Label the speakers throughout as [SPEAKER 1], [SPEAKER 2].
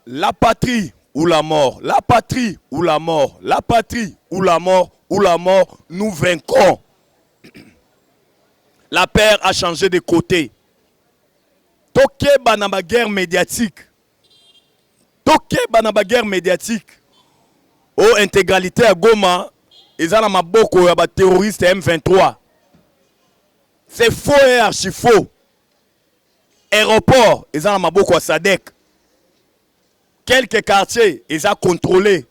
[SPEAKER 1] La patrie ou la mort, la patrie ou la mort, la patrie ou la mort, nous vaincrons. La paire a changé de côté. Tokeba na ba guerre médiatique. Tokeba na ba guerre médiatique. Au intégralité à Goma, ils ont ma boko ya ba terroriste M23. C'est faux et archi faux. Aéroport, ils ont ma boko à Sadek. Quelques quartiers, ils ont contrôlé.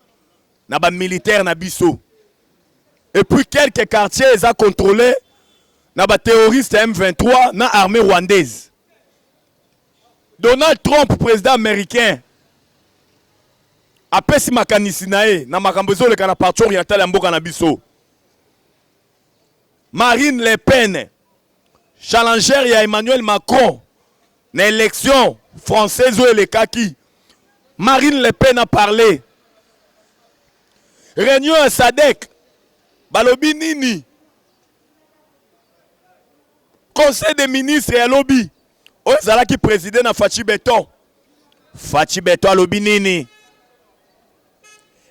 [SPEAKER 1] Na ba militaire na biso. Et puis quelques quartiers, ils ont contrôlé. Na ba terroriste M23 na armée rwandaise. Donald Trump, président américain, a pesi makanisi nae na makambezo le kana parti oriental ya mboka na biso. Marine Le Pen, challenger ya Emmanuel Macron na élection française ou le kaki. Marine Le Pen a parlé. Réunion à Sadek, balobi nini. Conseil des ministres et lobby. Ozala qui président na Fachi Beton. Fachi Beton lobby nini.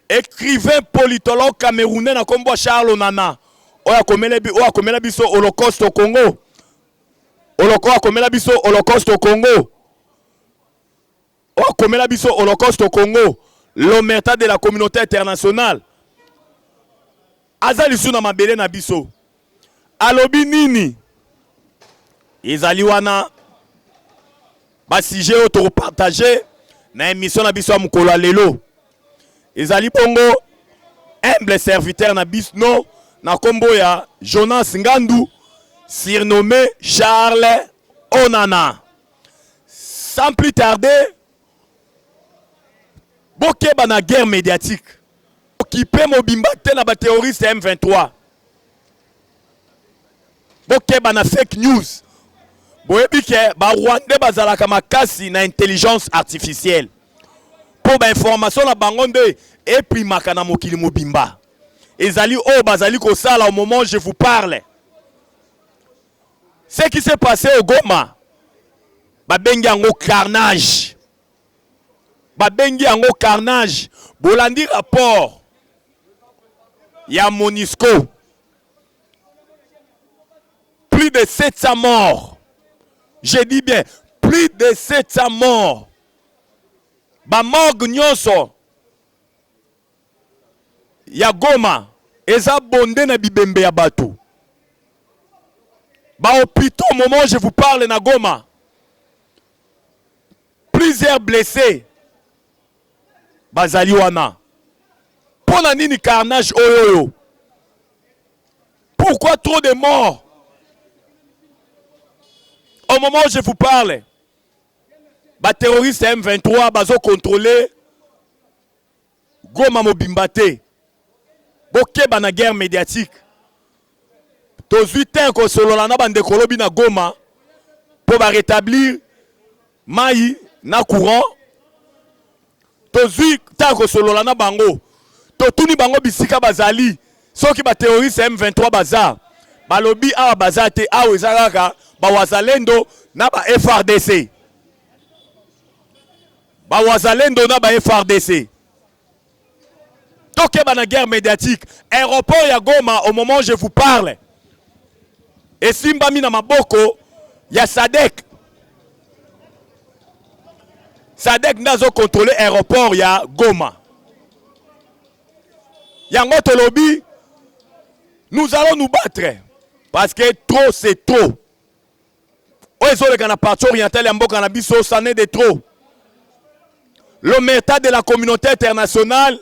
[SPEAKER 1] Écrivain politologue camerounais na kombo Charles Onana. Oya komela biso Holocauste au Congo. Komela biso Holocauste au Congo. Komela biso Holocauste au Congo. L'omerta de la communauté internationale. Azali suna mabele na biso. Alobi nini. Ezali wana ba sujet auto partager na émission na biso mukolo lelo. Ezali bongo humble serviteur na biso na kombo ya Jonas Ngandu surnommé Charles Onana. Sans plus tarder, bokeba na guerre médiatique. Occupé mobimba te na ba terroriste M23. Bokeba na fake news. Boyebike ba Rwanda bazalaka makasi na intelligence artificielle. Pour ba information na bangonde et puis makana mokili mobimba. Ezali o bazali ko sala au moment où je vous parle. Ce qui s'est passé au Goma, ba bengi yango carnage. Ba bengi yango carnage. Bolandi rapport ya Monisco. Plus de 700 morts. Je dis bien, plus de 700 morts. Ba morgue nyonso ya Goma eza bondé na bibembe ya bato. Ba hôpital au moment où je vous parle na Goma. Plusieurs blessés. Bazali wana. Pona nini carnage oyoyo? Pourquoi trop de morts? Au moment où je vous parle, les terroristes M23 bazo contrôler Goma Mobimbate. Bokeba na guerre médiatique. Tous 8 ans que sololana bande kolobi na Goma pour rétablir mai na courant. Tous 8 ans que sololana bango. Totuni bango bisika bazali. Soki ba terroristes M23 bazar. Balobi awa bazate awa ezalaka ba wazalendo na ba FRDC. Ba wazalendo na ba FRDC. Tokeba na guerre médiatique. Aéroport ya Goma au moment où je vous parle. Et simba mina maboko ya Sadek. Sadek nazo contrôler aéroport ya Goma. Yango tolobi, nous allons nous battre. Parce que trop c'est trop. Oezo le kana parti oriental ya mboka na biso ça n'est de trop. L'omerta de la communauté internationale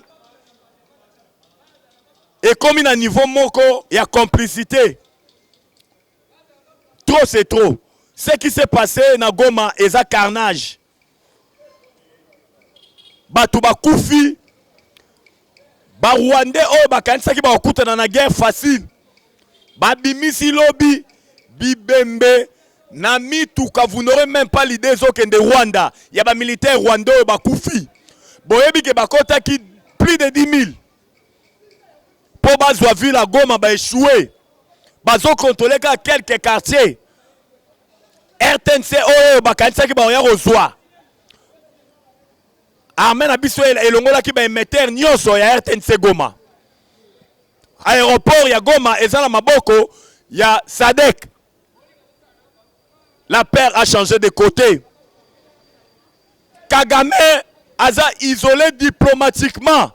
[SPEAKER 1] est comme à niveau moko, il y a complicité. Trop c'est trop. Ce qui s'est passé na Goma est un carnage. Batu bakufi, ba Rwandais o bakanisa ki ba okutana na guerre facile. Ba bimisi lobby, bibembe na mituka, vous n'aurez même pas l'idée zokende Rwanda. Il y a ba militaire rwandais o bakufi. Boyebi ke bakota ki plus de 10 000. Pour bazwa ville à Goma ba échoué. Bazo contrôler quelques quartiers. Air RTNC oyo bakanisaki baoya kozwa armée na biso elongolaki baémetteur nyonso ya RTNC Goma. Aéroport ya Goma eza na maboko ya SADC. La paire a changé de côté. Kagame aza isolé diplomatiquement.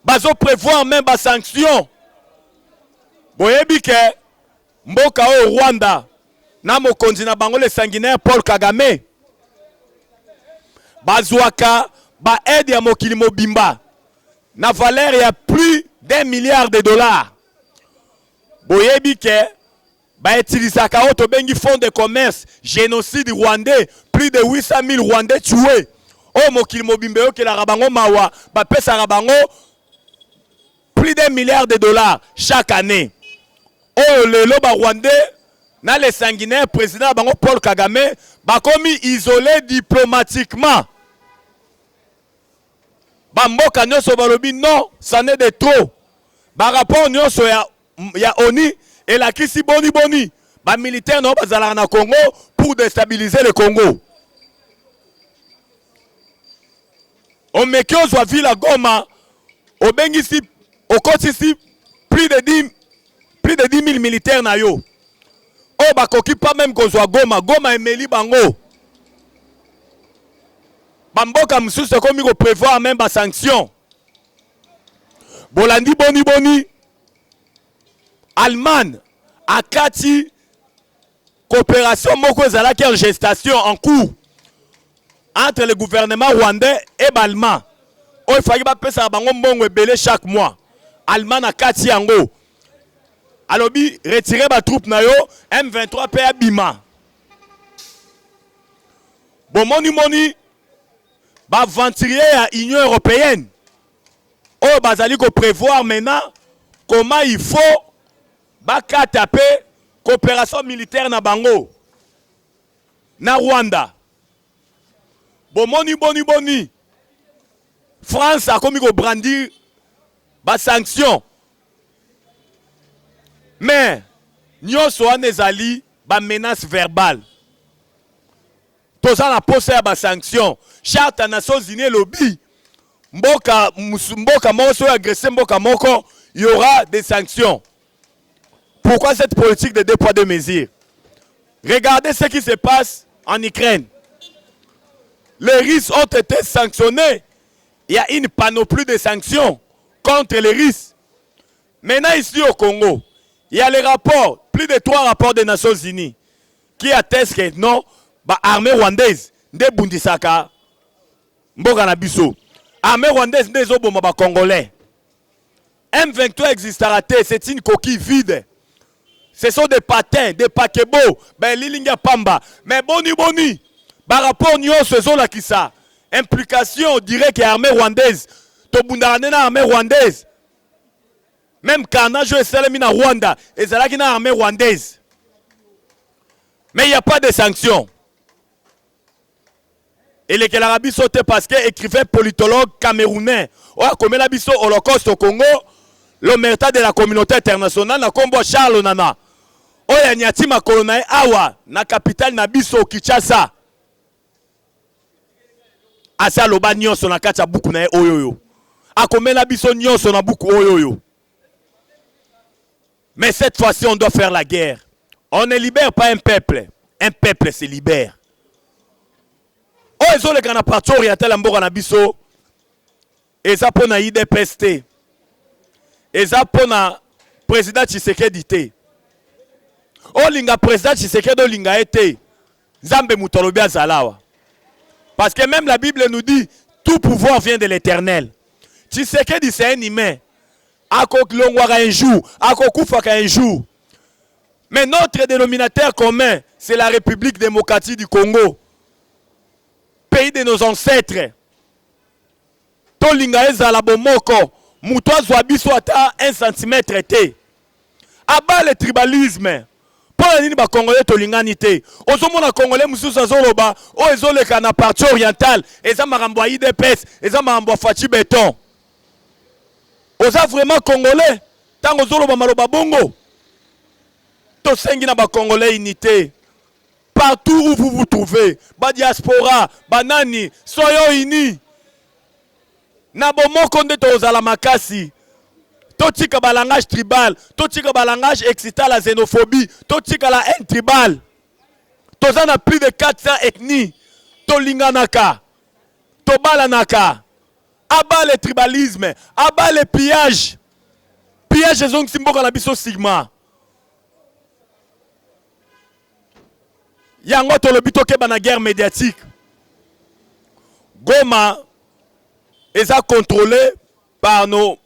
[SPEAKER 1] Bazo prévoir même ba sanction. Boyebi ke mboka o Rwanda na mokonzi na bango le sanguinaire Paul Kagame bazwaka ba aide ya mokili mobimba na valeur ya plus d'1 milliard de dollars. Boyebi ke ba utilisaka auto bengi fonds de commerce génocide rwandais, plus de 800 000 Rwandais tués. O mokili mobimba yo ke la rabango mawa ba pesa rabango plus d'1 milliard de dollars chaque année. Oh lelo ba Rwandais na les sanguinaires président bango Paul Kagame bakomi isolé diplomatiquement. Bamboka nyonso balobi non, ça n'est de trop. Ba rapport nyonso ya ONU et la kisi boni. Ba militaire no bazala na Congo pour déstabiliser le Congo. On mekio zwa ville Goma, au bengisi, au kotisi plus de 10 000 militaires na yo. Oh bakoki pas même kozwa Goma, Goma emeli bango. Bamboka msusu komi ko prévoir même ba sanction. Bolandi boni. Allemagne akati coopération moko ezalaki en gestation en cours entre le gouvernement rwandais et l'allemand. Oh il fallait ba pesa bango mbongo ebele chaque mois. Allemagne akati yango. Alobi retirer ba troupe na yo M23 pe abima. Bon moni ba aventurier à Union européenne. Oh bazali ko prévoir maintenant comment il faut baka taper coopération militaire na bango na Rwanda. Bon boni. France a commis ko brandir ba sanction. Mais nyonso anezali ba menace verbale. Toza na pose ya ba sanction. Charte ya Nations Unies lobby. Mboka moko so agressé mboka moko, il y aura des sanctions. Pourquoi cette politique de 2 poids 2 mesures? Regardez ce qui se passe en Ukraine. Les Russes ont été sanctionnés. Il y a une panoplie de sanctions contre les Russes. Maintenant ici au Congo, il y a les rapports, plus de 3 rapports des Nations Unies qui attestent que non, l'armée rwandaise ne bundisaka mboka na biso. Armée rwandaise ne zoboma ba Congolais. M23 existera, c'est une coquille vide. Ce sont des patins, des paquebots, ben lilinga pamba. Mais boni, par rapport nyonso zo la kisa. Implication, on dirait que l'armée rwandaise, to bundarane na armée rwandaise. Même quand on a joué Salemi na Rwanda, et c'est là qu'il y a une armée rwandaise. Mais il n'y a pas de sanctions. Et les Kelarabi sautent parce que écrivain politologue camerounais, comme la biso Holocauste au Congo, l'omerta de la communauté internationale, na kombo Charles Nana. Oya nyatima kolonae awa, na capitale na biso Kinshasa. Asa loba nyonso na kacha buku na oyoyo. Akomela biso nyonso na buku oyoyo. Mais cette fois-ci, on doit faire la guerre. On ne libère pas un peuple se libère. Oh, ils ont les grands partis orientaux en Bora Nabiso. Ils ont pour na IDPST. Ils ont pour na président Tshisekedi. Oh, linga président Tshisekedi linga été. Zambe Mutolobi Azalawa. Parce que même la Bible nous dit tout pouvoir vient de l'Éternel. Tshisekedi c'est un humain. Akoklongwaka un jour, akokufaka un jour. Mais notre dénominateur commun, c'est la République démocratique du Congo. Pays de nos ancêtres. Tolinga ezala bomoko, muto azwa biso ata 1 cm te. Aba le tribalisme. Pour nini ba Congolais tolingani te. Ozomona Congolais mususu azoloba, o ezoleka na partie orientale, eza makambo ya IDPS, eza makambo ya Fachi Beton. Oza vraiment Congolais, tango zoloba maloba bongo. Tosengi na ba Congolais unité. partout où vous vous trouvez, ba diaspora, banani, soyons unis. Na bomoko nde tozala makasi. Totika ba langage tribal, totika ba langage excitant la xénophobie, totika la haine tribale. Tozana plus de 400 ethnies. Tolinganaka, tobalanaka. Abat le tribalisme, abat le pillage. Pillage ezong simboka na biso sigma. Yango tolobi tokeba na guerre médiatique. Goma est contrôlé par nos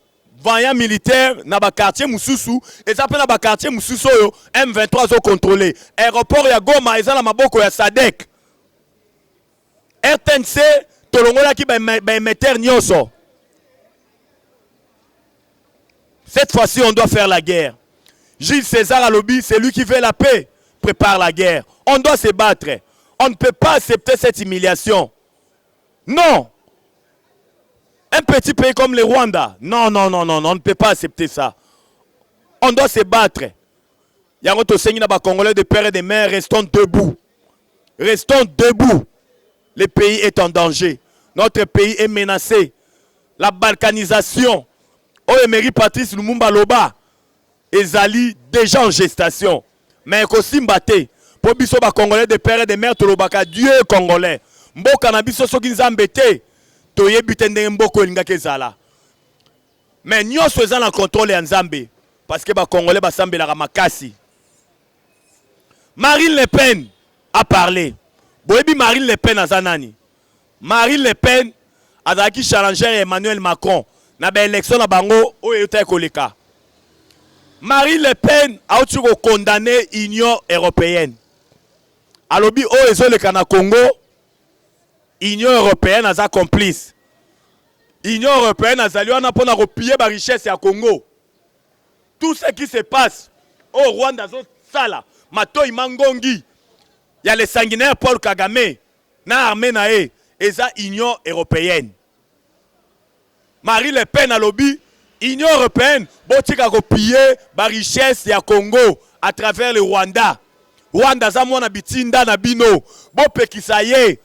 [SPEAKER 1] vaillants militaires dans le quartier Moussoussou. Et ça dans le quartier Moussoussou, M23 ont contrôlé. Aéroport ya Goma est dans la maboko ya Sadek. RTNC, tolongola ki ba émetteur nyoso. Cette fois-ci, on doit faire la guerre. Gilles César Alobi, c'est lui qui fait la paix, prépare la guerre. On doit se battre. On ne peut pas accepter cette humiliation. Non. Un petit pays comme le Rwanda, non, non, non, non, on ne peut pas accepter ça. On doit se battre. Yangoto Sengina ba Congolais de père et de mère, restons debout. Restons debout. Le pays est en danger. Notre pays est menacé. La balkanisation. Oh, Emery Patrice Lumumba Loba. Ezali déjà en gestation. Mais Kosimbate. Pour biso ba Congolais de père et de mère, Tolobaka, Dieu est Congolais. Mboka na biso soki nzambete. Toyebite ndenge mboko elingaki ezala. Mais nyonso eza na contrôle ya Nzambe. Parce que ba Congolais basambelaka makasi. Marine Le Pen a parlé. Boyebi Marine Le Pen azanani. Marine Le Pen azalaki challenger Emmanuel Macron na ba élection na bango oyo eta koleka. Marine Le Pen a outi ko condamner Union européenne. Alobi o ezoleka na Congo. Union européenne a complice. Union européenne a zali wana pona ko piller ba richesse ya Congo. Tout ce qui se passe au Rwanda zo sala, Matoi Mangongi, il y a les sanguinaires Paul Kagame, na armée nae, eza Union européenne. Marie Le Pen a lobby, Union européenne, botika ko piller ba richesse ya Congo à travers le Rwanda. Rwanda za mwana bitinda na bino, bo pekisaye.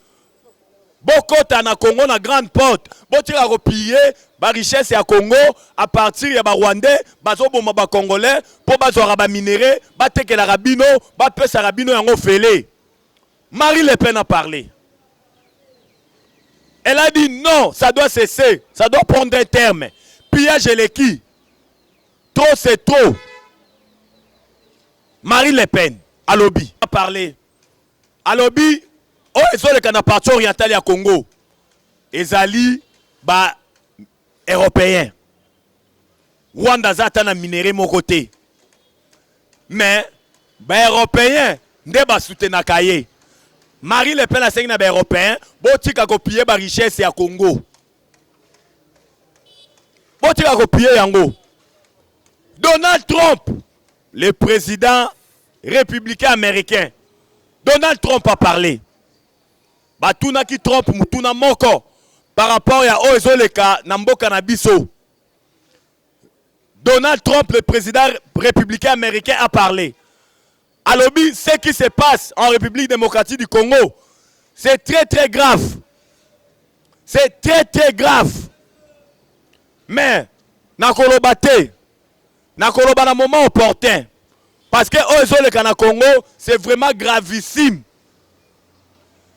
[SPEAKER 1] Bokota na Congo na grande porte, botika ko piller ba richesse ya Congo à partir ya ba Rwandais, bazo boma ba Congolais, po bazo ba minéraux, ba tekela rabino, ba pesa rabino yango fele. Marie Le Pen a parlé. Elle a dit non, ça doit cesser, ça doit prendre un terme. Pillage et l'équipe. Trop c'est trop. Marie Le Pen, à lobby, a parlé. À lobby, oh, ils ont le parti oriental à Congo. Ezali, bah, européen. Rwanda zatana minéré mon côté. Mais, bah, européen, ne ba soutenir kaye. Marie Le Pen a signé na européen, botika copier ba richesse ya Congo. Botika copier yango. Donald Trump, le président républicain américain. Donald Trump a parlé. Batuna ki Trump mutuna moko par rapport à Ozoleka Namboka Nabiso. Donald Trump, le président républicain américain, a parlé. À lobby, ce qui se passe en République démocratique du Congo, c'est très très grave. C'est très très grave. Mais, nakolobate, nakoloba na moment opportun. Parce que Ozoleka na Congo, c'est vraiment gravissime.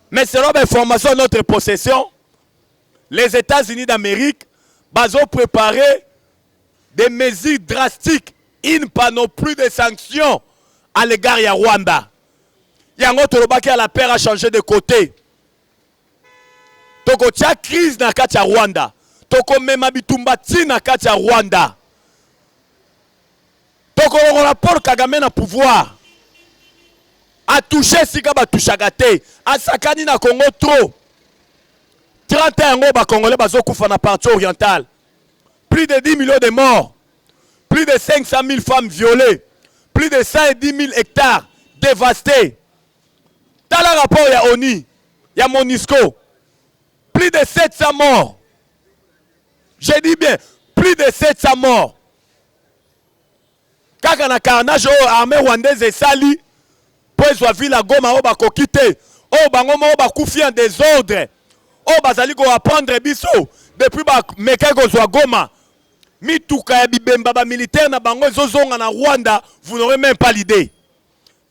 [SPEAKER 1] Mais selon l'information de notre possession, les États-Unis d'Amérique ont préparé des mesures drastiques, une panoplie de sanctions à l'égard de Rwanda. Yango Tolobaki à la paix a changé de côté. Toko tia crise na kati ya Rwanda. Toko mema bitumba na kati ya Rwanda. Toko longola Paul Kagame na pouvoir. A touché sika ba touchagate. A sakani na Congo trop. 31 ans ba Congolais bazo kufa na partie orientale. Plus de 10 millions de morts. Plus de 500 000 femmes violées. Plus de 110 000 hectares dévastés. Dans le rapport, il y a ONU, il y a MONUSCO. Plus de 700 morts. Je dis bien, plus de 700 morts. Quand on a carnage, l'armée rwandaise est salie pour ezwa ville à Goma o bakoki te o bango mo bakufi en désordre o bazali ko apprendre biso depuis ba meka kozwa Goma mituka ya bibemba ba militaire na bango ezozonga na Rwanda, vous n'aurez même pas l'idée.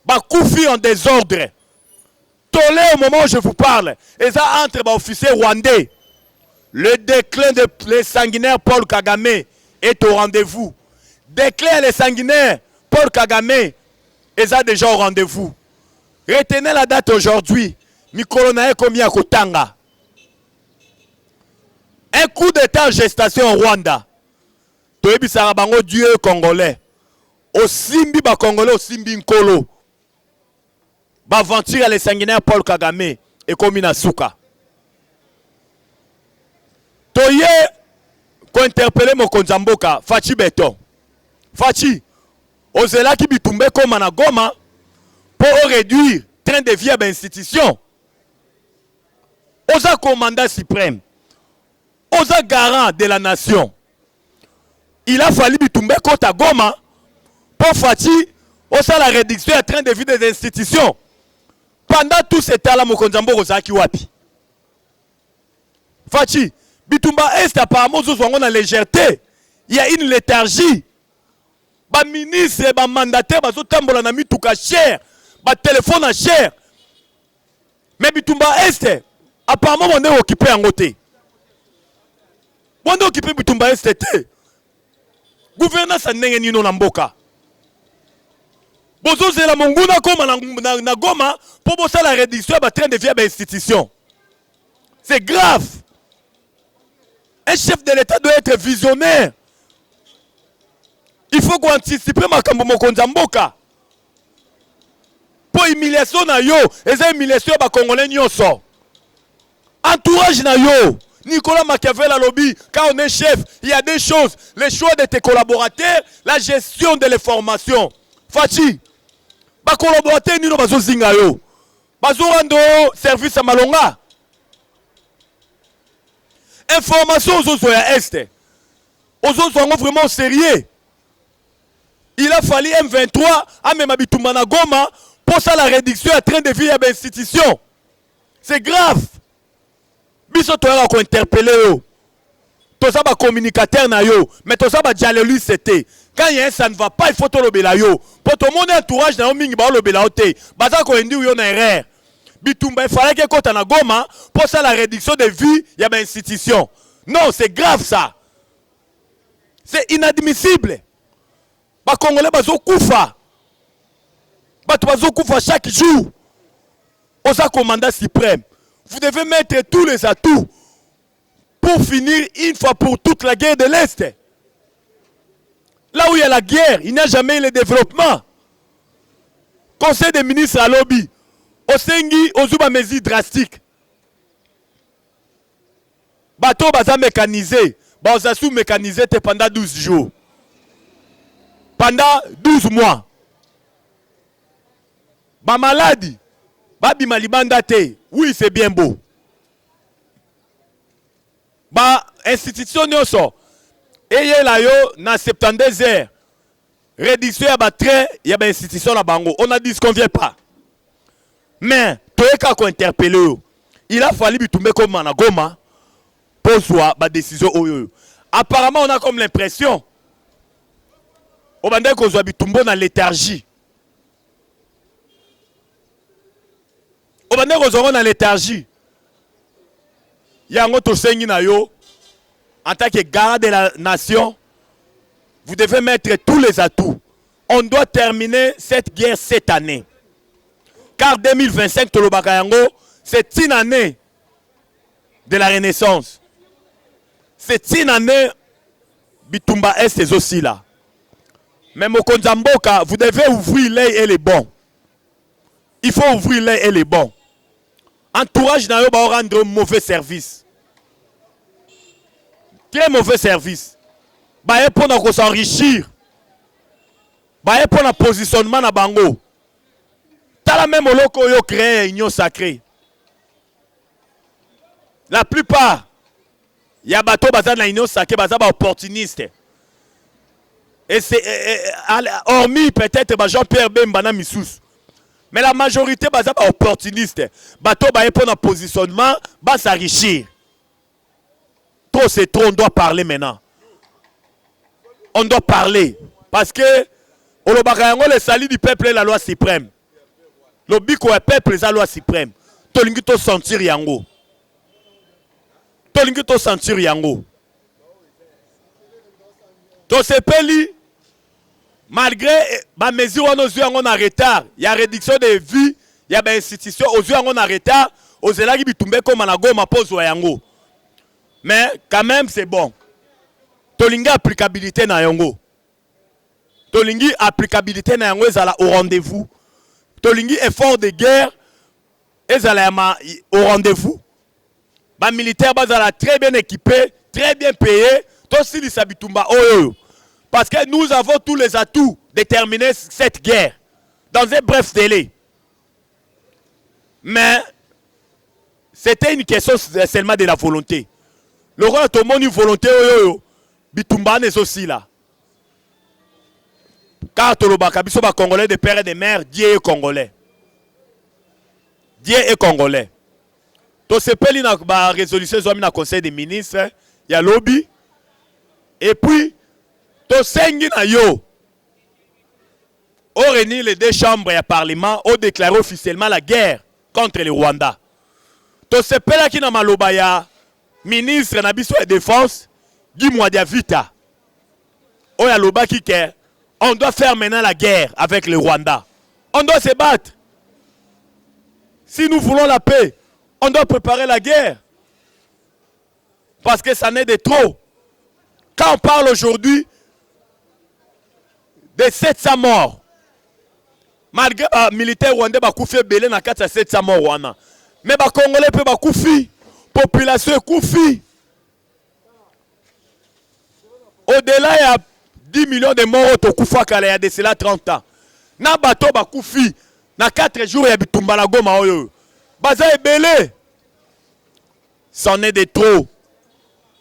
[SPEAKER 1] Bakufi en désordre. Tolé au moment où je vous parle, et ça entre les officiers rwandais. Le déclin de les sanguinaires Paul Kagame est au rendez-vous. Déclin les sanguinaires Paul Kagame est déjà au rendez-vous. Retenez la date aujourd'hui. Mikolo na ekomi ya kotanga. Un coup d'état en gestation au Rwanda. Toyebi sarabango Dieu congolais. Osimbi ba congolais osimbi nkolo. Baventure les sanguinaires Paul Kagame et comme na suka. Toye ko interpeller mokonzi mboka Fachi Beton. Fachi ozela ki bitumbe koma na Goma pour réduire train de vie à l'institution. Oza commandant suprême. Oza garant de la nation. Il a fallu bitumbe kota Goma pour Fachi osa la réduction à train de vie des institutions. Pendant tout ce temps-là, Mokonzambo Rosaki Wapi. Fachi, Bitumba Est apparemment on a légèreté. Il y a une léthargie. Ba ministre, ba mandataire, ba zotambola na mituka cher, ba téléphone à cher. Mais Bitumba Est, apparemment on est occupé en côté. On est occupé Bitumba Est. Gouvernance n'est nino na mboka. Bozo zela monguna koma na Goma pour bosser la réduction à train de vie à l'institution. C'est grave. Un chef de l'État doit être visionnaire. Il faut qu'on anticipe makambo mokonza mboka. Pour humiliation na yo, eza humiliation ba congolais nyonso. Entourage na yo. Nicolas Machiavel a lobby, quand on est chef, il y a des choses. Les choix de tes collaborateurs, la gestion de l'information. Fachi. Ba collaborateur nino bazo zinga yo. Bazo rando service à Malonga. Information aux autres ya Est. Aux autres sont vraiment sérieux. Il a fallu M23 à même Bitumba na Goma pour ça la réduction à train de vie à l'institution. C'est grave. Biso toya ko interpeller yo. Toza ba communicateur na yo, mais toza ba dialogue c'était. Quand il y a ça ne va pas, il faut te lobela yo. Pour tout le monde entourage na mingi ba lobela ote. Baza ko indi yo na erreur. Bitumba il fallait que kota na Goma pour ça la réduction de vie, il y a une institution. Non, c'est grave ça. C'est inadmissible. Ba Congolais bazo kufa. Bato bazo kufa chaque jour. Osa commandant suprême. Vous devez mettre tous les atouts pour finir une fois pour toute la guerre de l'Est. Là où il y a la guerre, il n'y a jamais eu le développement. Conseil des ministres à lobby. Osengi, ozuba mesures drastiques. Bateau baza mécanisé. Baza sous mécanisé pendant 12 jours. Pendant 12 mois. Ba maladie. Babi malibanda te. Oui, c'est bien beau. Ba institution nyoso. Eye la yo na 72 heures. Réduction ya ba train, ya ba institution la bango. On a dit ce qu'on vient pas. Mais toyeka ko interpeller yo. Il a fallu bitumbe comme na Goma pour soit ba décision oyo. Apparemment on a comme l'impression au bande ko zo bitumbo na léthargie. Au bande ko zo na léthargie. Yango to sengi na yo. En tant que garant de la nation, vous devez mettre tous les atouts. On doit terminer cette guerre cette année. Car 2025, Tolobaka Yango, c'est une année de la Renaissance. C'est une année Bitumba Est aussi là. Mais Mokonza Mboka, vous devez ouvrir l'œil et les bons. Il faut ouvrir l'œil et les bons. Entourage n'a pas rendre mauvais service. Très mauvais service. Baye pour nous s'enrichir. Baye pour le positionnement na bango. Tala même loko yo créé une union sacrée. La plupart ya bato baza na union sacrée baza ba opportuniste. Et c'est hormis peut-être Jean-Pierre Bemba na Missous. Mais la majorité, baza ba opportuniste. Bato ba pour un positionnement, ba s'enrichir. Trop c'est trop, on doit parler maintenant. On doit parler. Parce que, le salut du peuple est la loi suprême. Le biko est peuple est la loi suprême. Tolingi to sentir yango. Tolingi to sentir yango. To sepeli, malgré ma mesure on ose en retard, il y a réduction de vie, il y a des institutions aux en retard, aux élèves qui tombent comme un go ma pose yango. Mais quand même c'est bon. Tolingi applicabilité na yango. Tolingi applicabilité na yango ezala au rendez-vous. Tolingi effort de guerre ezala au rendez-vous. Les militaires bazala très bien équipés, très bien payés. Tosi li sabitumba oyo. Parce que nous avons tous les atouts de terminer cette guerre dans un bref délai. Mais c'était une question seulement de la volonté. Le roi a une volonté oyo. Bitumba n'est aussi là. Car Tolobaka, biso ba Congolais de père et de mère, Dieu est Congolais. Dieu est Congolais. To sepeli na ba résolution zomi na conseil des ministres, il y a lobby. Et puis to sengi na yo. Au réunir les deux chambres et le parlement, ont déclaré officiellement la guerre contre le Rwanda. To sepela ki na maloba ya ministre na biso de défense, Guy Mwadiavita. Oya loba ki ke. On doit faire maintenant la guerre avec le Rwanda. On doit se battre. Si nous voulons la paix, on doit préparer la guerre. Parce que ça n'est de trop. Quand on parle aujourd'hui de 700 morts, malgré les militaires rwandais qui ont fait belé dans 700 morts rwandais, mais les Congolais peuvent koufi, population koufi. Au-delà, il y a 10 millions de morts au Koufa il y a de cela 30 ans. Na bato ba koufi, na 4 jours il y a bitumba na goma oyo. Baza ebele. C'en est de trop.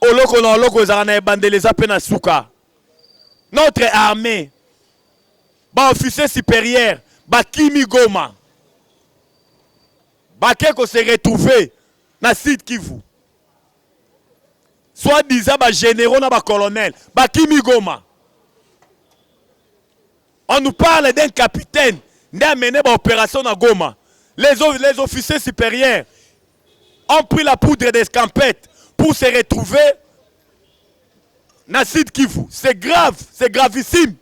[SPEAKER 1] Oloko na oloko zana ebandeleza pe na suka. Notre armée, ba officier supérieur, ba Kimi Goma. Ba keko se retrouver na site Kivu. Soit disant ba généraux na ba colonel, ba Kimi Goma. On nous parle d'un capitaine qui a mené l'opération à Goma. Les officiers supérieurs ont pris la poudre d'escampette pour se retrouver dans le site Kivu. C'est grave, c'est gravissime.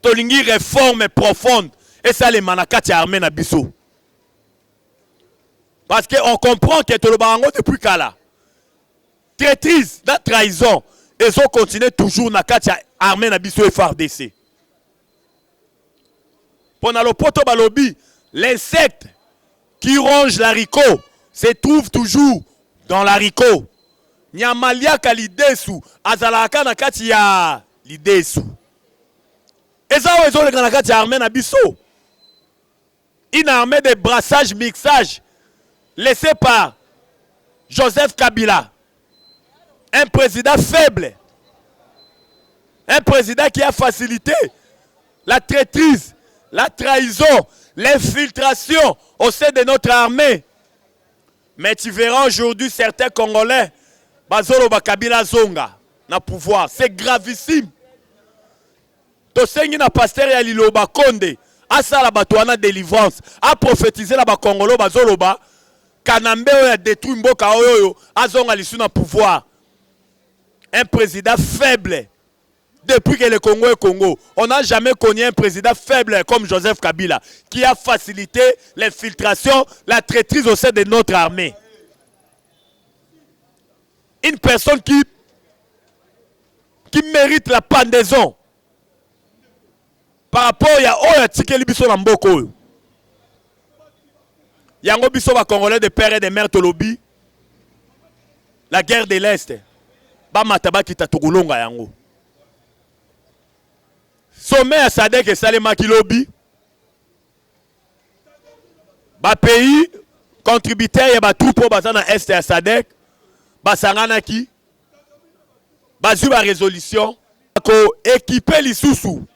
[SPEAKER 1] Tolingi réforme profonde. Et ça, les manakati armés na biso. Parce qu'on comprend que tout le monde depuis Kala. Traîtrise, la trahison. Ils ont continué toujours na katia armée na biso et FARDC. Pendant le poto balobi, l'insecte qui ronge l'haricot se trouve toujours dans l'haricot. Nyamalia ka lidesu, azalaka na katia lidesu. Et ça, ils ont le na katia armée na biso. Une armée de brassage, mixage, laissée par Joseph Kabila. Un président faible. Un président qui a facilité la traîtrise, la trahison, l'infiltration au sein de notre armée. Mais tu verras aujourd'hui certains Congolais, Bazolo Bakabila Zonga, na pouvoir. C'est gravissime. Tosengi na pasteur ya Liloba Konde, asa la batouana délivrance, a prophétisé la Bakongolo Bazoloba, Kanambe a détruit Mboka Oyoyo, Azonga l'issue na pouvoir. Un président faible. Depuis que le Congo est Congo, on n'a jamais connu un président faible comme Joseph Kabila, qui a facilité l'infiltration, la traîtrise au sein de notre armée. Une personne qui mérite la pendaison par rapport à Oya Tikeli Biso Namboko. Yango Biso va Congolais de père et de mère Tolobi. La guerre de l'Est. Ba mataba kita togolonga yango. Sommet à Sadek et Salema Kilobi. Ba pays contributeur ya ba troupe bazana Est à Sadek. Ba sangana ki. Ba zuba résolution ko équiper lisusu.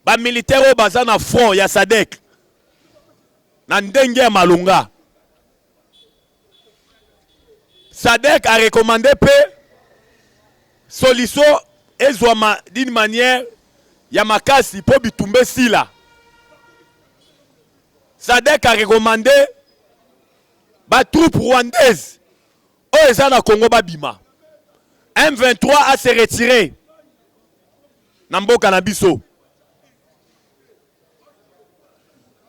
[SPEAKER 1] ba militaire baza na front ya SADC na ndenge ya malunga. SADC a recommandé pe solution ezwama d'une manière ya makasi po bitumbe sila. SADC a recommandé ba troupes rwandaises o eza na Congo babima. M23 a se retiré na mboka na biso.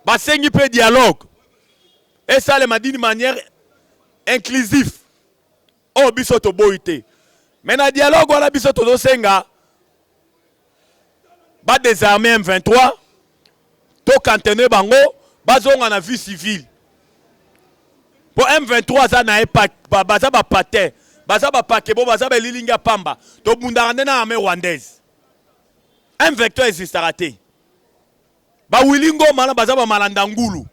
[SPEAKER 1] Basengi pe dialogue et ça le m'a d'une manière inclusive. Oh biso to boité. Mais na dialogue wala biso to senga ba désarmer M23 to cantonner bango bazonga na vie civile. Pour M23 za na baza ba paté, baza ba pakebo, baza ba lilinga pamba. To bundarande na armée rwandaise. M23 existera te. Ba wilingo mana baza ba malanda ngulu.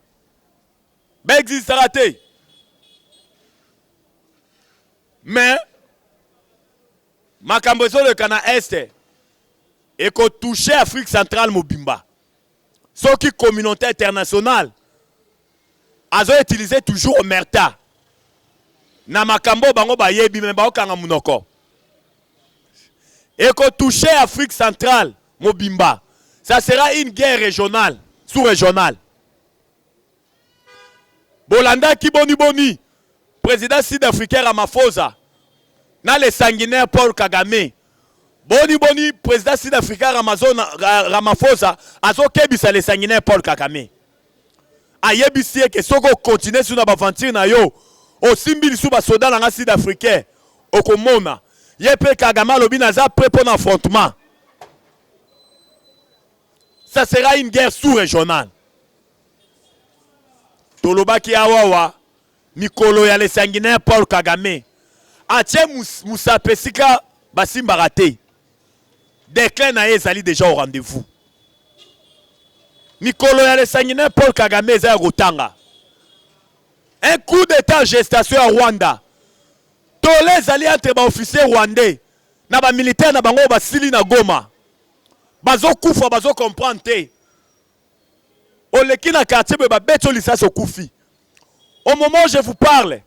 [SPEAKER 1] Ba existera te. Mais makambo zo le kana est et ko toucher Afrique centrale mobimba. Ce qui communauté internationale a utilisé toujours omerta. Na makambo bango ba yebi me ba okanga munoko. Et ko toucher Afrique centrale mobimba. Ça sera une guerre régionale, sous-régionale. Bolanda ki boni, président sud-africain Ramaphosa, na le sanguinaire Paul Kagame. Boni, président sud-africain Ramaphosa, azo kebisa le sanguinaire Paul Kagame. Ayebisi que soko continuer sur na aventure na yo, o simbili sou ba soda na sud-africain, okomona. Yepe Kagame lobi naza prêt pour l'affrontement. Ça sera une guerre sous-régionale. Tolobaki awawa, Mikolo ya le sanguinaire Paul Kagame. Atie Moussa Pesika Basim Barate. Déclin na ezali déjà au rendez-vous. Mikolo ya le sanguinaire Paul Kagame eza rotanga. Un coup d'état en gestation à Rwanda. Tolé ezali entre ba officier rwandais na ba militaire na bango basili na Goma. Bazo kufa bazo comprendre te. Oleki na quartier ba beto lisasi okufi. Au moment où je vous parle,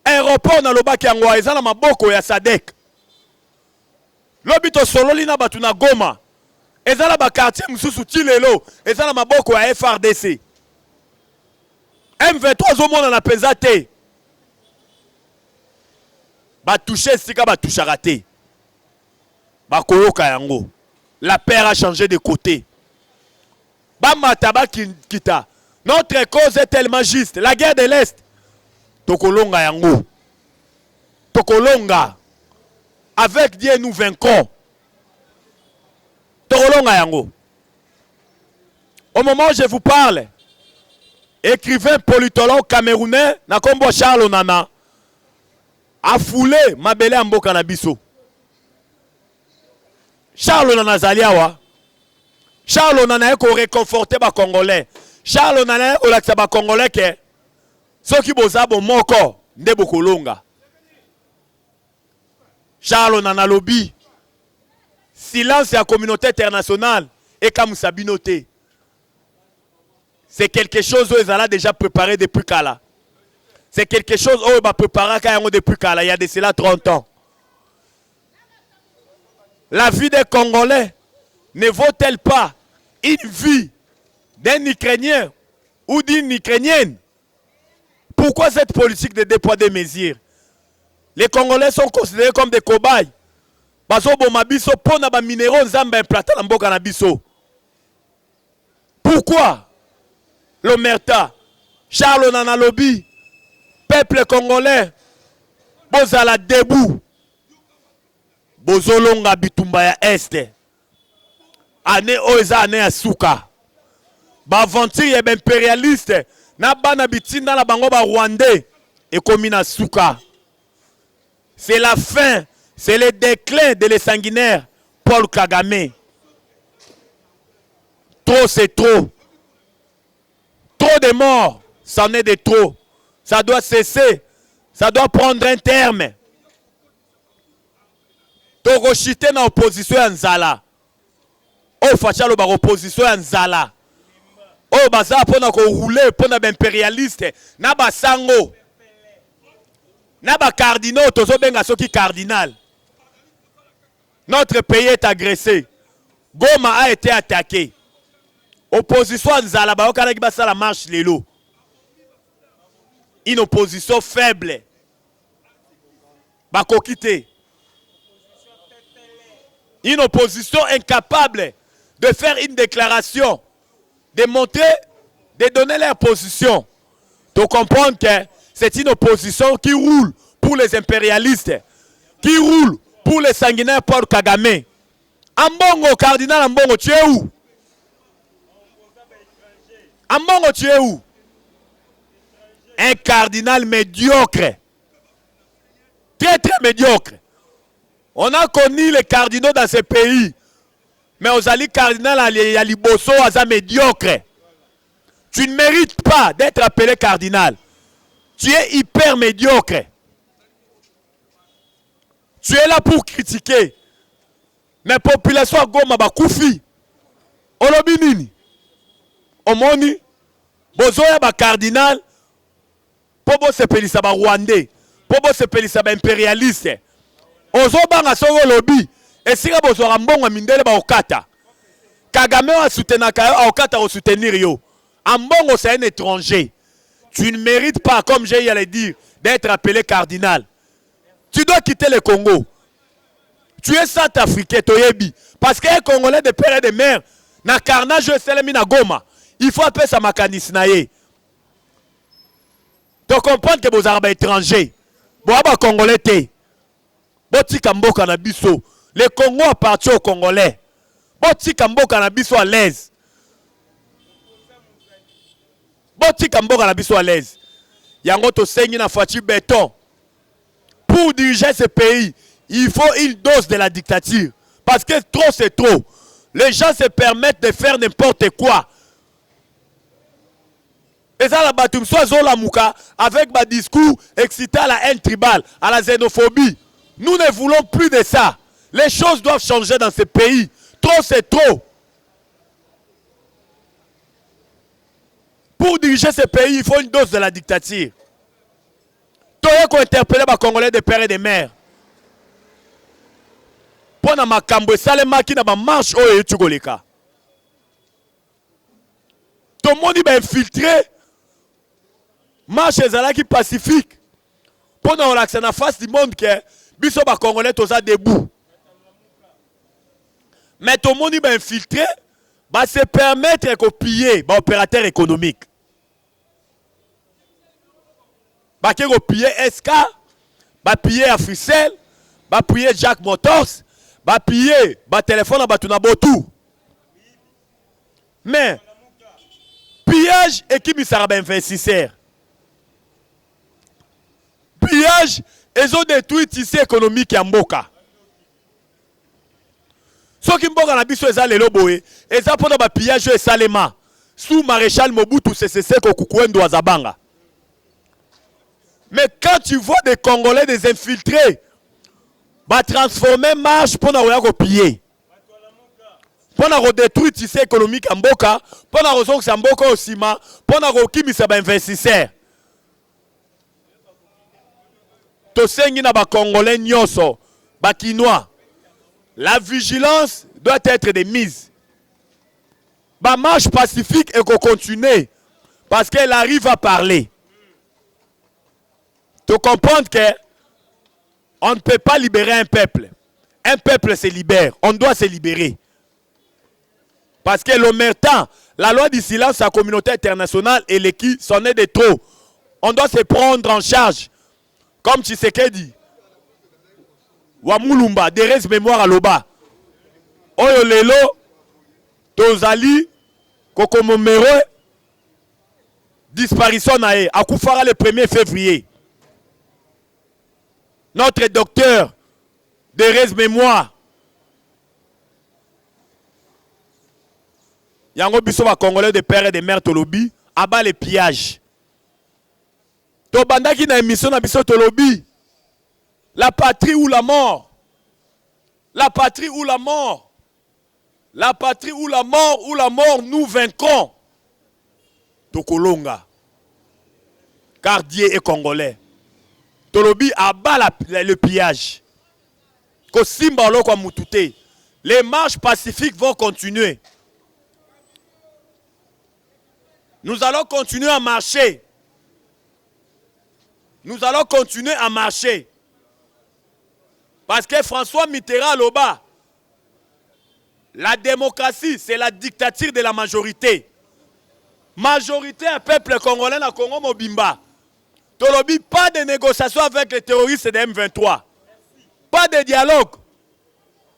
[SPEAKER 1] aéroport na lobaki angwa eza na maboko ya SADC. Lobito sololi na batu na Goma. Eza na ba quartier mususu tilelo, eza na maboko ya FRDC. M23 zomona na penza te. Ba toucher sika ba touchara te. Bakoyoka yango. La paix a changé de côté. Bamataba kita. Notre cause est tellement juste. La guerre de l'Est. Tokolonga yango. Tokolonga. Avec Dieu nous vaincrons. Tokolonga yango. Au moment où je vous parle, écrivain politologue camerounais Nakombo Charles Onana a foulé Mabele Mboka na biso. Charles Onana Zaliawa. Charles Onana est réconforté ba Congolais. Charles Onana est olakisa ba Congolais que ceux qui bozabo moko nde bokolonga. Charles Onana lobby. Silence à la communauté internationale et comme Sabinoté. C'est quelque chose où ils ont déjà préparé depuis Kala. C'est quelque chose où ils ont préparé depuis Kala. Il y a de cela 30 ans. La vie des Congolais ne vaut-elle pas une vie d'un Ukrainien ou d'une Ukrainienne? Pourquoi cette politique de déploiement des mesures? Les Congolais sont considérés comme des cobayes. Pourquoi l'omerta? Charles Onana lobby, peuple congolais, bozala debout. Bozolonga bitumba ya este. Ane oza ane ya suka. Ba aventure ya impérialiste na bana bitinda na bango ba rwandais et komi na suka. C'est la fin, c'est le déclin de le sanguinaire Paul Kagame. Trop c'est trop. Trop de morts, c'en est de trop. Ça doit cesser. Ça doit prendre un terme. Togoshite na opposition ya nzala. oyo facha loba opposition ya nzala oyo baza mpona korouler mpona baimpérialiste na basango na bacardinaux tozobenga soki cardinal. Notre pays est agressé. Goma a été attaqué. Opposition à Nzala bayokana ki basala marche lelo. Une opposition faible. Bakokite. Une opposition incapable de faire une déclaration, de montrer, de donner leur position. Tu comprends que c'est une opposition qui roule pour les impérialistes, qui roule pour les sanguinaires Paul Kagame. Ambongo, cardinal Ambongo, tu es où? Ambongo, tu es où? Un cardinal médiocre. Très très médiocre. On a connu les cardinaux dans ce pays. Mais aux alliés cardinal à Liboso, à médiocre. Tu ne mérites pas d'être appelé cardinal. Tu es hyper médiocre. Tu es là pour critiquer. Mais population Goma bakoufi. Olobi nini? Omoni. Bozoya ba cardinal. Pobo se pelisa ba Rwandais. Pobo se pelisa ba impérialiste. Ozo banga soko lobi. Esika bozora mbongo mindele ba okata. Kagame wa soutenaka yo, okata o soutenir yo. Ambongo c'est un étranger. Tu ne mérites pas, comme j'ai allé dire, d'être appelé cardinal. Tu dois quitter le Congo. Tu es centrafricain, Toyebi. Parce qu'un Congolais de père et de mère, na carnage selemi na Goma, il faut appeler ça makanis naye. Tu comprends que vos arabes étrangers, vos arabes congolais te, boti kamboka na biso, le Congo appartient aux Congolais. Boti kamboka na biso à l'aise. Boti kamboka na biso à l'aise. Yango to sengi na fachi béton. Pour diriger ce pays, il faut une dose de la dictature. Parce que trop c'est trop. Les gens se permettent de faire n'importe quoi. Et ça, la batoum soit Zola Mouka, avec ma discours excitant à la haine tribale, à la xénophobie. Nous ne voulons plus de ça. Les choses doivent changer dans ce pays. Trop c'est trop. Pour diriger ce pays, il faut une dose de la dictature. Toye ko interpeller les Congolais de père et de mère. Pour na makambo esalemaki na ba marche oyo etugoleka. Tout le monde est infiltré. Marche ezalaki pacifique. Pour na relaxer na face du monde que biso ba Congolais toza debout. Mais tout le monde est infiltré, va se permettre de piller les opérateurs économiques. Va piller SK, va piller Africell, va piller Jack Motors, va piller le téléphone à Batunabotu. Mais, pillage et qui sera investisseur. Pillage, ils ont détruit le tissu économique à Mboka. Ce qui mboka na biso eza lelo boye eza pona ba pillage et salema sous maréchal Mobutu Sese Kokukwendo Azabanga. Mais quand tu vois des Congolais des infiltrés va transformer marche pona oya ko piller. Pona ko détruire tissu économique en mboka, pona ko zonga mboka osima, pona ko kimisa ba investisseur. To sengi na ba Congolais nyonso, ba Kinois. La vigilance doit être de mise. Ma marche pacifique et qu'on continue parce qu'elle arrive à parler. Tu comprends que on ne peut pas libérer un peuple. Un peuple se libère. On doit se libérer. Parce que l'omerta, la loi du silence à la communauté internationale et l'équipe s'en est de trop. On doit se prendre en charge. Comme Tshisekedi. Wamulumba, Derez mémoire à l'Oba. Oyo lelo, Tozali, Kokomomero, disparition nae, Akoufara le 1er février. Notre docteur, Derez mémoire. Yango biso ba Congolais de père et de mère Tolobi, abat les pillages. Tobandaki na émission na biso Tolobi. La patrie ou la mort. La patrie ou la mort. la patrie ou la mort, nous vaincrons. Tokolonga. Car Dieu est congolais. Tolobi abat le pillage. Les marches pacifiques vont continuer. Nous allons continuer à marcher. Nous allons continuer à marcher. Parce que François Mitterrand Loba, la démocratie, c'est la dictature de la majorité. Majorité à peuple congolais na Congo Mobimba. Tolobi, pas de négociation avec les terroristes de M23. Pas de dialogue.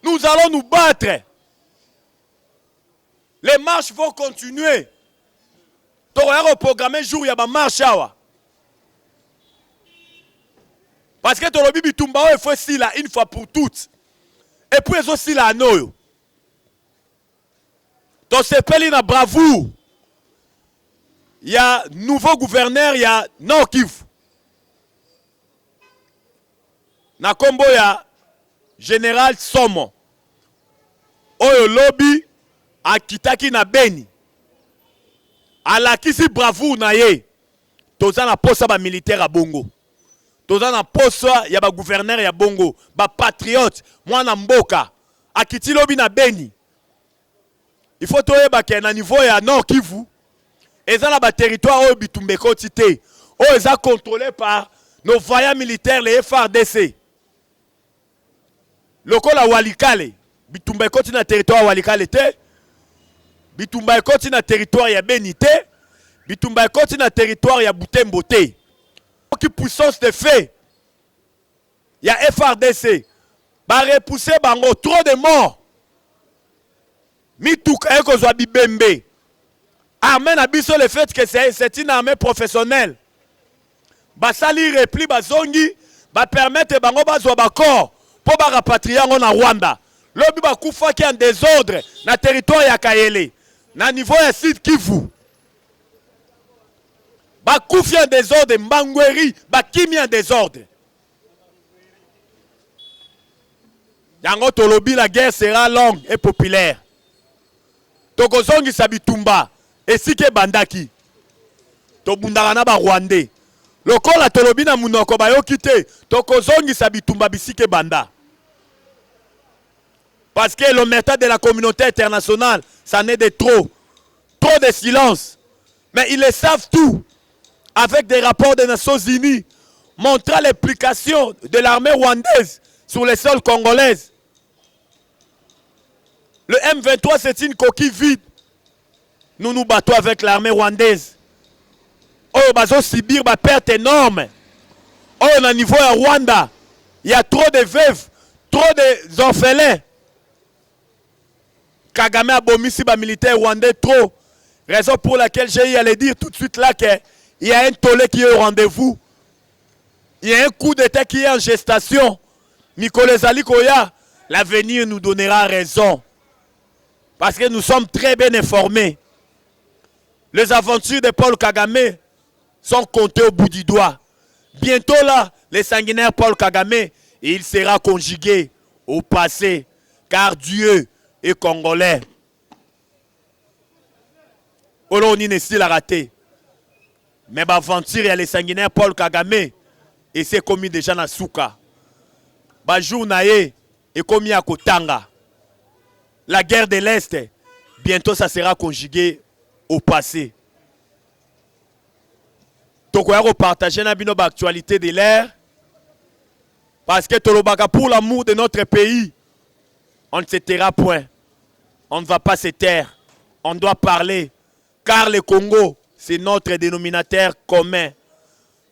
[SPEAKER 1] Nous allons nous battre. Les marches vont continuer. Toroyaro programmé jour ya ba marche awa. Parce que Tolobi Bitumba il faut si là une fois pour toutes. Et puis ils aussi là à nous. Donc c'est peli na bravoure. Il y a nouveau gouverneur, il y a Nord Kivu. Na kombo ya Général Somo. Oyo lobby akitaki na Beni. Alakisi bravoure na ye. Toza na posa ba militaire à Bongo. Toza na posa ya ba gouverneur ya Bongo, ba patriote, mwana mboka. Akiti lobby na Beni. Il faut toyeba ke na niveau ya Nord Kivu. Eza na ba territoire oyo bitumbeko tité. Oyo eza contrôlé par nos vaillants militaires les FARDC. Lokola Walikale, bitumba ekoti na territoire Walikale te, bitumba ekoti na territoire ya Beni te, bitumba ekoti na territoire ya Butembo te. Qui puissance de fait, ya FRDC, ba repousser bango trop de morts. Mituka eko zwa bibembe. Armée na biso le fait que c'est une armée professionnelle. Ba sali repli ba zongi, ba permettre bango ba zwa ba corps. Pour ba rapatrier en Rwanda. Lobi ba kufa ki en désordre na territoire ya Kayele. Na niveau ya Sud Kivu. Ba kufi en désordre Mbangweri, ba kimi en désordre. Yango tolobi la guerre sera longue et populaire. Tokozongi sabitumba esike bandaki. Tobundaka na ba Rwandais. Lokola tolobi na munoko bayoki te, tokozongi sabitumba bisike banda. Parce que l'omerta de la communauté internationale, ça n'est de trop. Trop de silence. Mais ils le savent tout. Avec des rapports des Nations Unies, montrant l'implication de l'armée rwandaise sur les sols congolaises. Le M23, c'est une coquille vide. Nous nous battons avec l'armée rwandaise. Oh, bazo Sibir, ba perte énorme. Oh, au niveau à Rwanda, il y a trop de veuves, trop d'orphelins. Kagame a bomisi ba militaire rwandais trop. Raison pour laquelle j'ai eu à le dire tout de suite là qu'il y a un tollé qui est au rendez-vous. Il y a un coup d'état qui est en gestation. Mikole Zalikoya, l'avenir nous donnera raison. Parce que nous sommes très bien informés. Les aventures de Paul Kagame sont comptées au bout du doigt. Bientôt là, les sanguinaires Paul Kagame, il sera conjugué au passé. Car Dieu est congolais. Oloni n'est pas raté. Mais l'aventure, il y a les sanguinaires Paul Kagame. Et c'est commis déjà dans Souka. Bajou Naye est commis à Kotanga. La guerre de l'Est, bientôt ça sera conjugué au passé. Tokoyaro partager na bino actualité de l'air. Parce que Tolobaka, pour l'amour de notre pays, on ne se taira point. On ne va pas se taire. On doit parler. Car le Congo, c'est notre dénominateur commun.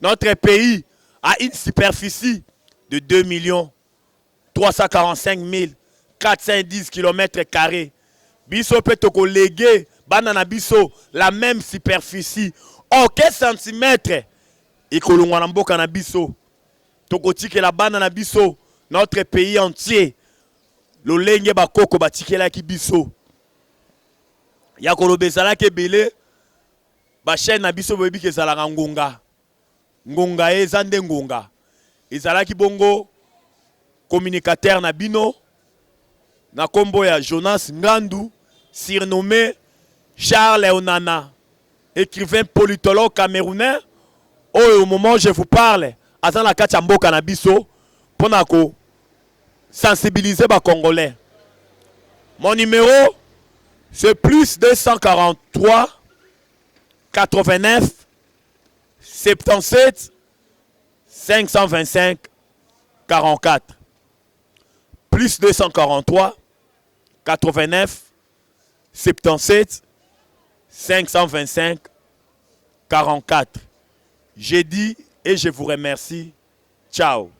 [SPEAKER 1] Notre pays a une superficie de 2 345 410 km². Biso peut toko léguer banana biso la même superficie. Aucun centimètre. Et kolongwa na mboka na biso. Toko tike la banana biso. Notre pays entier. Lo lenge bakoko batike la ki biso. Ya kolobezala ke bele. Ba chaîne na biso bebi ke zala ngonga. Ngonga e zande ngonga. Ezala ki bongo communicateur na bino. Na kombo ya Jonas Ngandu surnommé Charles Onana, écrivain politologue camerounais. Au moment où je vous parle, à la Kachambo Canabiso, pour sensibiliser les Congolais. Mon numéro, c'est plus 243 89 77 525 44. Plus 243 89 77 525 44. J'ai dit et je vous remercie. Ciao.